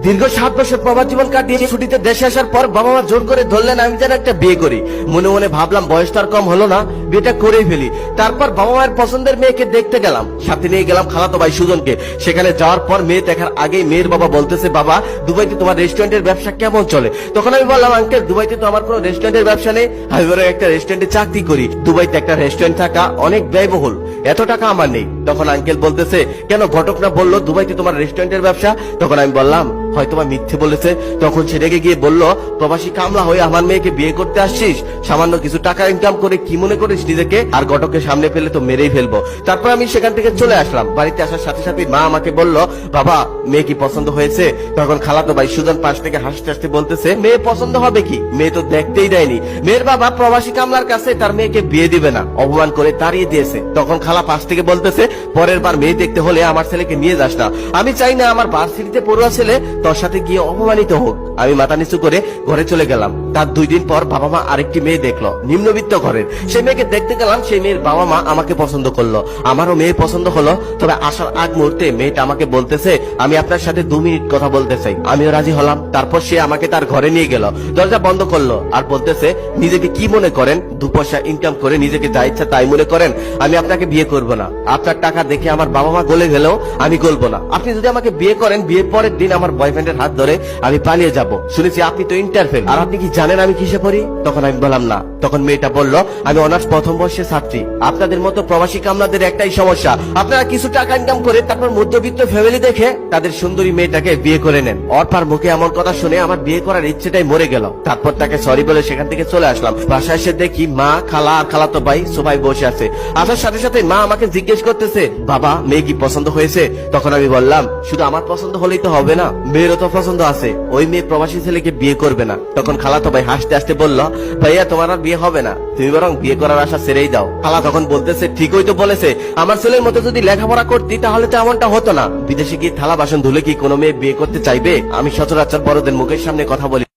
দীর্ঘ 7 বছর প্রবাস জীবন কাটিয়ে ছুটিতে দেশে আসার পর বাবা মা জোর করে ধরলেন আমি যেন একটা বিয়ে করি। মনে মনে ভাবলাম বয়স তো আর কম হলো না, বিয়েটা করেই ফেলি। তারপর বাবা মায়ের পছন্দের মেয়েকে দেখতে গেলাম, সাথে নিয়ে গেলাম খালাতো ভাই সুজনকে। সেখানে যাওয়ার পর মেয়ে দেখার আগেই মেয়ের বাবা বলতেছে, বাবা দুবাইতে তোমার রেস্টুরেন্টের ব্যবসা কেমন চলে? তখন আমি বললাম, আঙ্কেল দুবাইতে তো আমার কোনো রেস্টুরেন্টের ব্যবসা নেই, আমি বরং একটা রেস্টুরেন্টে চাকরি করি। দুবাইতে একটা রেস্টুরেন্ট থাকা অনেক ব্যয়বহুল, এত টাকা আমার নেই। তখন আঙ্কেল বলতেছে, কেন ঘটক না বললো দুবাইতে তোমার রেস্টুরেন্টের ব্যবসা? তখন আমি বললাম, হয়তো বা মিথ্যে বলেছে। তখন সে রেগে গিয়ে বলল, প্রবাসী কামলা হয়ে আমার মেয়েকে বিয়ে করতে আসছিস, সামান্য কিছু টাকা ইনকাম করে কি মনে করিস নিজেকে? আর ঘটকের সামনে পেলে তো মেরেই ফেলবো। তারপর আমি সেখান থেকে চলে আসলাম। বাড়িতে আসার সাথে সাথে মা আমাকে বলল, বাবা মেয়ে কি পছন্দ হয়েছে? তখন খালাতো ভাই সুজন পাশ থেকে হাসতে হাসতে বলতেছে, মেয়ে পছন্দ হবে কি, মেয়ে তো দেখতেই দেয়নি। মেয়ের বাবা প্রবাসী কামলার কাছে তার মেয়েকে বিয়ে দিবে না, অপমান করে তাড়িয়ে দিয়েছে। তখন খালা পাশ থেকে বলতেছে, পরের বার মেয়ে দেখতে হলে আমার ছেলেকে নিয়ে যাস না, আমি চাই না আমার ভার্সিটিতে পড়ুয়া ছেলে তোর সাথে গিয়ে অপমানিত হোক। আমি মাথা নিচু করে ঘরে চলে গেলাম। তার 2 দিন পর বাবা মা আরেকটি মেয়ে দেখলো, নিম্নবিত্ত ঘরের। সেই মেয়েকে দেখতে গেলাম, সেই মেয়ের বাবা মা আমাকে পছন্দ করলো, আমারও মেয়ে পছন্দ হলো। তবে আসার আগ মুহূর্তে মেয়েটা আমাকে বলতেছে, আমি আপনার সাথে 2 মিনিট কথা বলতে চাই। আমিও রাজি হলাম। তারপর সে আমাকে তার ঘরে নিয়ে গেল, দরজা বন্ধ করলো আর বলতেছে, নিজেকে কি মনে করেন? 2 পয়সা ইনকাম করে নিজেকে যা ইচ্ছা তাই মনে করেন? আমি আপনাকে বিয়ে করব না। আপনার টাকা দেখে আমার বাবা মা গলে গেলেও আমি গলবো না। আপনি যদি আমাকে বিয়ে করেন, বিয়ের পরের দিন আমার বয়ফ্রেন্ডের হাত ধরে আমি পালিয়ে যাব। শুনেছি আপনি তো ইন্টারফেল, আর আপনি কি জানেন আমি কিসে পড়ি? তখন আমি বললাম না। তখন মেয়েটা বলল, আমি অনার্স প্রথম বর্ষের ছাত্রী। আপনাদের মতো প্রবাসী কামলাদের একটাই সমস্যা, আপনারা কিছু টাকা ইনকাম করে তারপর মধ্যবিত্ত ফ্যামিলি দেখে তাদের সুন্দরী মেয়েটাকে বিয়ে করে নেন। অর্পার মুখে এমন কথা শুনে আমার বিয়ে করার ইচ্ছেটাই মরে গেল। তারপর তাকে সরি বলে সেখান থেকে চলে আসলাম। বাসায় এসে দেখি মা, খালা আর খালাতো ভাই সবাই বসে আছে। আসার সাথে সাথে মা আমাকে জিজ্ঞেস করতেছে, বাবা মেয়ে কি পছন্দ হয়েছে? তখন আমি বললাম, শুধু আমার পছন্দ হলেই তো হবে না, মেয়েরও তো পছন্দ আছে, ওই মেয়ে প্রবাসী ছেলেকে বিয়ে করবে না। তখন খালাতো ভাই হাসতে হাসতে বলল, ভাইয়া তোমার আর বিয়ে হবে না, তুমি বরং বিয়ে করার আশা ছেড়েই দাও। খালা তখন বলতেছে, ঠিকই তো বলেছে, আমার ছেলের মতো যদি লেখাপড়া করতি তাহলে তো এমনটা হতো না। বিদেশে গিয়ে থালা বাসন ধুলে কি কোনো মেয়ে বিয়ে করতে চাইবে? আমি সচরাচর বড়দের মুখের সামনে কথা বলি।